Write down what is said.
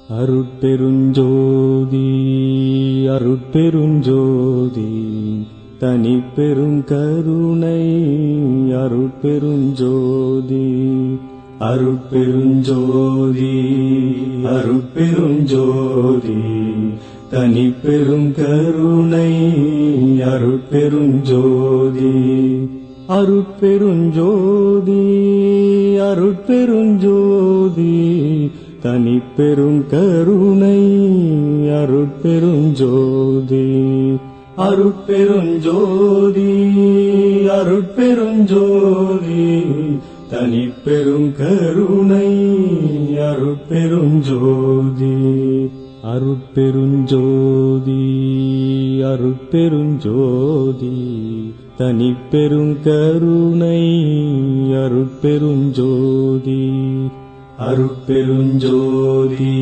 அருட்பெருஞ்சோதி அருட்பெருஞ்சோதி தனிப்பெரும் கருணை அருட்பெருஞ்சோதி அருட்பெருஞ்சோதி அருட்பெருஞ்சோதி தனிப்பெரும் கருணை அருட்பெருஞ்சோதி அருட்பெருஞ்சோதி அருட்பெருஞ்சோதி தனிப்பெரும் கருணை அருட்பெருஞ்சோதி அருட்பெருஞ்சோதி அருட்பெருஞ்சோதி தனிப்பெரும் கருணை அருட்பெருஞ்சோதி அருட்பெருஞ்சோதி அருட்பெருஞ்சோதி தனிப்பெரும் கருணை அருட்பெருஞ்சோதி அருட்பெருஞ்சோதி